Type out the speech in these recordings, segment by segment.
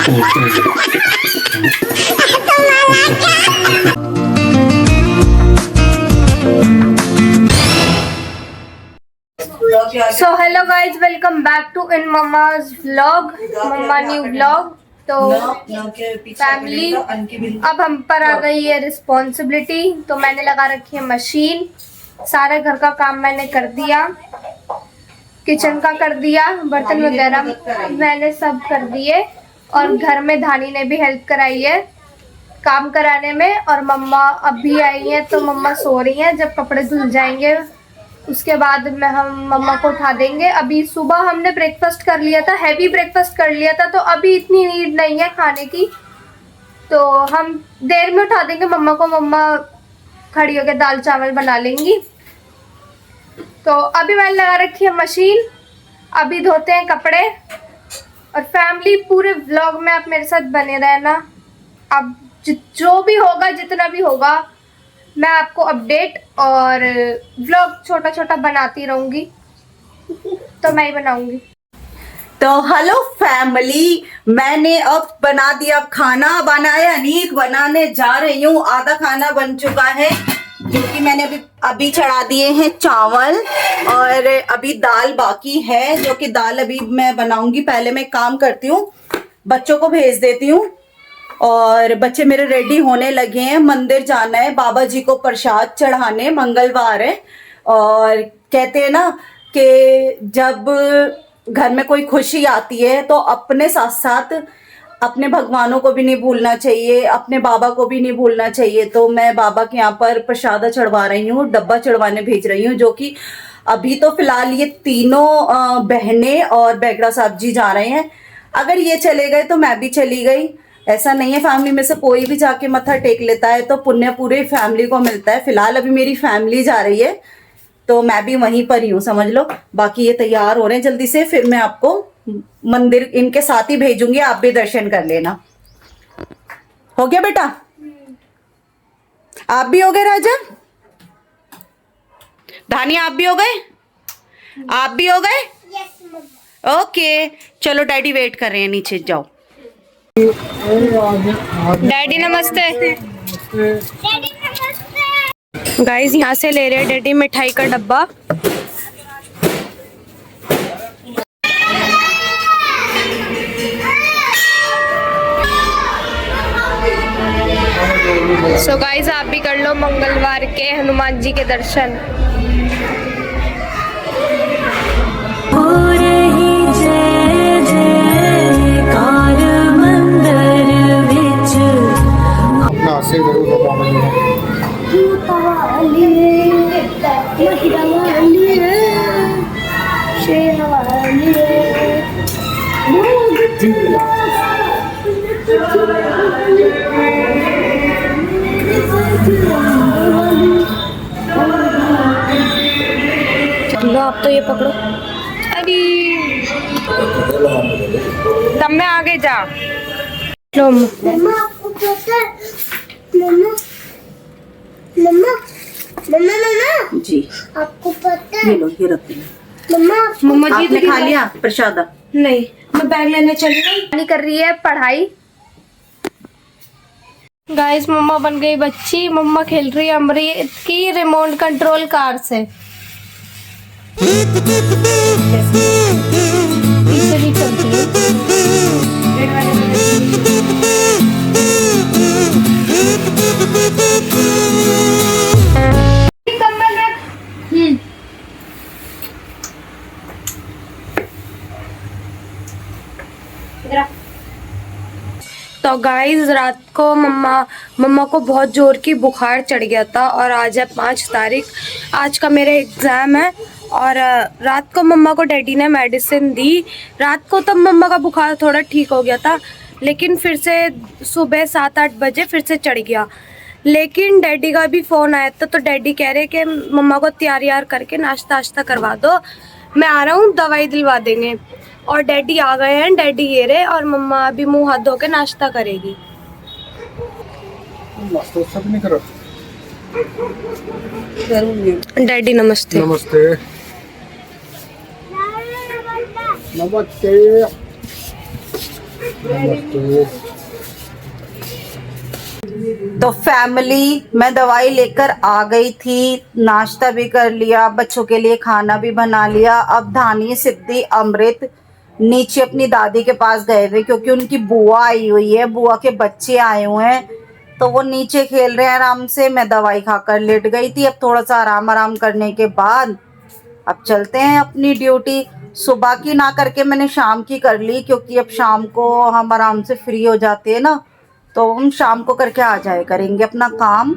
So hello guys, welcome back to in mamma's vlog, mamma new vlog. तो family, अब हम पर आ गई है रिस्पॉन्सिबिलिटी। तो मैंने लगा रखी है मशीन, सारे घर का काम मैंने कर दिया, किचन का कर दिया, बर्तन वगैरह मैंने सब कर दिए, और घर में धानी ने भी हेल्प कराई है काम कराने में। और मम्मा अभी आई है तो मम्मा सो रही हैं, जब कपड़े धुल जाएंगे उसके बाद में हम मम्मा को उठा देंगे। अभी सुबह हमने ब्रेकफास्ट कर लिया था, हैवी ब्रेकफास्ट कर लिया था, तो अभी इतनी नीड नहीं है खाने की, तो हम देर में उठा देंगे मम्मा को। मम्मा खड़ी होकर दाल चावल बना लेंगी। तो अभी मैंने लगा रखी है मशीन, अभी धोते हैं कपड़े। और फैमिली, पूरे व्लॉग में आप मेरे साथ बने रहना। अब जो भी होगा, जितना भी होगा, मैं आपको अपडेट और व्लॉग छोटा छोटा बनाती रहूंगी, तो मैं ही बनाऊंगी। तो हेलो फैमिली, मैंने अब बना दिया खाना, बनाया नहीं, बनाने जा रही हूँ। आधा खाना बन चुका है, जो कि मैंने अभी चढ़ा दिए हैं चावल, और अभी दाल बाकी है, जो कि दाल अभी मैं बनाऊंगी। पहले मैं काम करती हूँ, बच्चों को भेज देती हूँ, और बच्चे मेरे रेडी होने लगे हैं। मंदिर जाना है, बाबा जी को प्रसाद चढ़ाने, मंगलवार है। और कहते हैं ना कि जब घर में कोई खुशी आती है तो अपने साथ साथ अपने भगवानों को भी नहीं भूलना चाहिए, अपने बाबा को भी नहीं भूलना चाहिए। तो मैं बाबा के यहाँ पर प्रसाद चढ़वा रही हूँ, डब्बा चढ़वाने भेज रही हूँ, जो कि अभी तो फिलहाल ये तीनों बहनें और बेगड़ा साहब जी जा रहे हैं। अगर ये चले गए तो मैं भी चली गई, ऐसा नहीं है। फैमिली में से कोई भी जाके मत्था टेक लेता है तो पुण्य पूरे फैमिली को मिलता है। फिलहाल अभी मेरी फैमिली जा रही है, तो मैं भी वहीं पर ही हूँ, समझ लो। बाकी ये तैयार हो रहे हैं जल्दी से, फिर मैं आपको मंदिर इनके साथ ही भेजूंगी, आप भी दर्शन कर लेना। हो गया बेटा? आप भी हो गए राजा? धानी आप भी हो गए? आप भी हो गए? ओके, चलो डैडी वेट कर रहे हैं, नीचे जाओ। डैडी नमस्ते। गाइस, यहाँ से ले रहे हैं डैडी मिठाई का डब्बा। सो गाइस, आप भी कर लो मंगलवार के हनुमान जी के दर्शन। लो, आप तो ये पकड़ो। अरे दम में आगे जा। लो मम्मा, आपको पता है? मम्मा मम्मा मम्मा मम्मा जी, आपको पता है? ये लो, ये रख दो। मम्मा जी आपने खा लिया प्रसाद? नहीं, मैं बैग लेने चली गई। नहीं कर रही है पढ़ाई। गाइस, मम्मा बन गई बच्ची। मम्मा खेल रही है अमृत की रिमोट कंट्रोल कार से। पीछे भी चलती है। तो गाइस, रात को मम्मा को बहुत जोर की बुखार चढ़ गया था, और आज है 5 तारीख, आज का मेरा एग्ज़ाम है। और रात को मम्मा को डैडी ने मेडिसिन दी। रात को तब मम्मा का बुखार थोड़ा ठीक हो गया था, लेकिन फिर से सुबह 7-8 बजे फिर से चढ़ गया। लेकिन डैडी का भी फ़ोन आया था, तो डैडी कह रहे कि मम्मा को तैयार करके नाश्ता वाश्ता करवा दो, मैं आ रहा हूँ, दवाई दिलवा देंगे। और डैडी आ गए हैं, डैडी ये रहे, और मम्मा अभी मुंह हाथ धो के नाश्ता करेगी। डैडी नमस्ते। नमस्ते नमस्ते। तो फैमिली, मैं दवाई लेकर आ गई थी, नाश्ता भी कर लिया, बच्चों के लिए खाना भी बना लिया। अब धानी, सिद्धि, अमृत नीचे अपनी दादी के पास गए हुए, क्योंकि उनकी बुआ आई हुई है, बुआ के बच्चे आए हुए हैं, तो वो नीचे खेल रहे हैं आराम से। मैं दवाई खाकर लेट गई थी। अब थोड़ा सा आराम करने के बाद अब चलते हैं अपनी ड्यूटी। सुबह की ना करके मैंने शाम की कर ली, क्योंकि अब शाम को हम आराम से फ्री हो जाते हैं ना, तो हम शाम को करके आ जाए करेंगे अपना काम।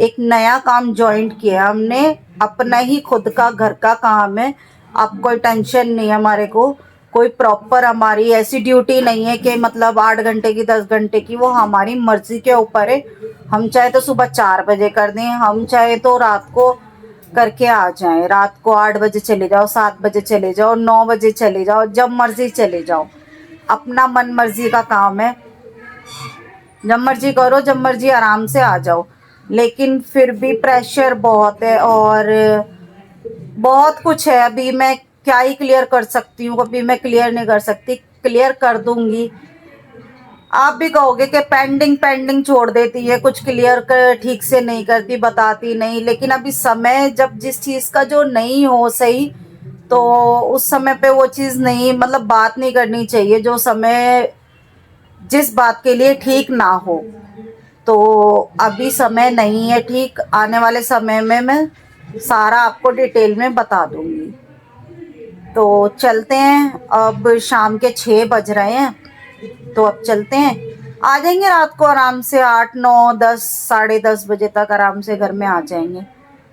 एक नया काम ज्वाइन किया हमने, अपना ही खुद का घर का काम है। अब कोई टेंशन नहीं है हमारे को, कोई प्रॉपर हमारी ऐसी ड्यूटी नहीं है कि मतलब 8 घंटे की 10 घंटे की, वो हमारी मर्जी के ऊपर है। हम चाहे तो सुबह 4 बजे कर दें, हम चाहे तो रात को करके आ जाएं। रात को 8 बजे चले जाओ, 7 बजे चले जाओ, 9 बजे चले जाओ, जब मर्जी चले जाओ। अपना मन मर्जी का काम है, जब मर्जी करो, जब मर्जी आराम से आ जाओ। लेकिन फिर भी प्रेशर बहुत है और बहुत कुछ है। अभी मैं क्या ही क्लियर कर सकती हूँ, अभी मैं क्लियर नहीं कर सकती, क्लियर कर दूंगी। आप भी कहोगे कि पेंडिंग छोड़ देती है, कुछ क्लियर कर ठीक से नहीं करती, बताती नहीं। लेकिन अभी समय, जब जिस चीज़ का जो नहीं हो सही, तो उस समय पे वो चीज़ नहीं, मतलब बात नहीं करनी चाहिए जो समय जिस बात के लिए ठीक ना हो। तो अभी समय नहीं है ठीक, आने वाले समय में मैं सारा आपको डिटेल में बता दूंगी। तो चलते हैं, अब शाम के 6 बज रहे हैं, तो अब चलते हैं। आ जाएंगे रात को आराम से 8, 9, 10, साढ़े 10 बजे तक आराम से घर में आ जाएंगे,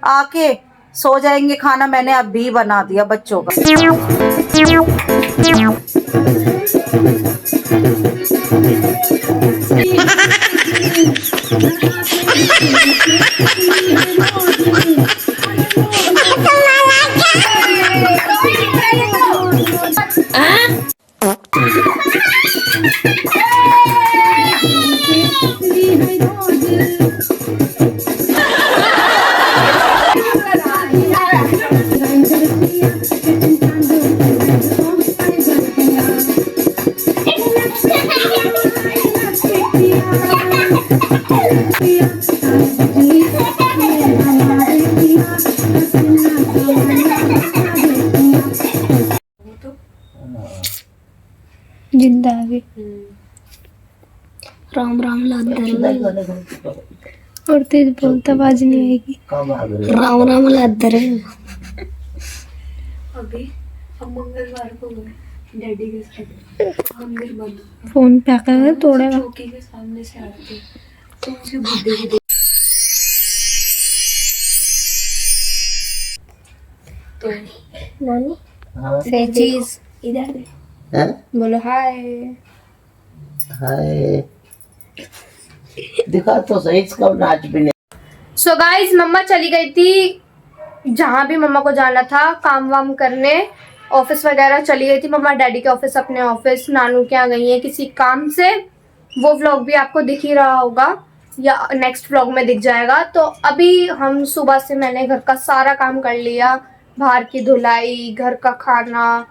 आके सो जाएंगे। खाना मैंने अभी बना दिया बच्चों का। जिंदा आ गई। राम राम लादर और तेज बोलता आवाज नहीं आएगी। राम राम लादर अभी हम मंगलवार को गए डैडी के साथ मंदिर बंद, फोन पे आकर तोड़ेगा, चौकी के सामने से आते तो उसे बुद्धि की तो नानी से चीज इधर दे, बोलो हाय हाय, दिखा तो सही इसका नाच भी नहीं। सो गाइज, मम्मा चली गई थी जहाँ भी मम्मा को जाना था काम वाम करने, ऑफिस वगैरह चली गई थी मम्मा। डैडी के ऑफिस, अपने ऑफिस, नानू के यहाँ गई है किसी काम से। वो व्लॉग भी आपको दिख ही रहा होगा या नेक्स्ट व्लॉग में दिख जाएगा। तो अभी हम सुबह से मैंने घर का सारा काम कर लिया, बाहर की धुलाई, घर का खाना,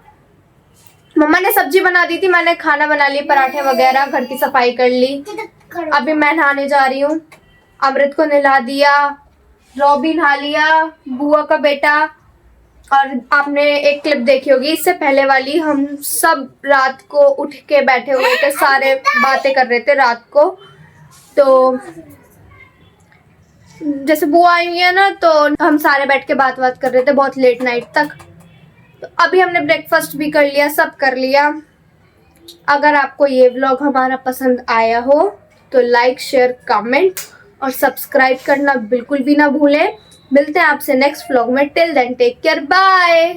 मम्मा ने सब्जी बना दी थी, मैंने खाना बना लिया, पराठे वगैरह, घर की सफाई कर ली। अभी मैं नहाने जा रही हूँ, अमृत को नहला दिया, रॉबी नहा लिया, बुआ का बेटा। और आपने एक क्लिप देखी होगी इससे पहले वाली, हम सब रात को उठ के बैठे हुए थे, सारे बातें कर रहे थे रात को। तो जैसे बुआ आई हुई है ना, तो हम सारे बैठ के बात कर रहे थे बहुत लेट नाइट तक। तो अभी हमने ब्रेकफास्ट भी कर लिया, सब कर लिया। अगर आपको ये व्लॉग हमारा पसंद आया हो तो लाइक, शेयर, कमेंट और सब्सक्राइब करना बिल्कुल भी ना भूलें। मिलते हैं आपसे नेक्स्ट व्लॉग में। Till then take care, bye.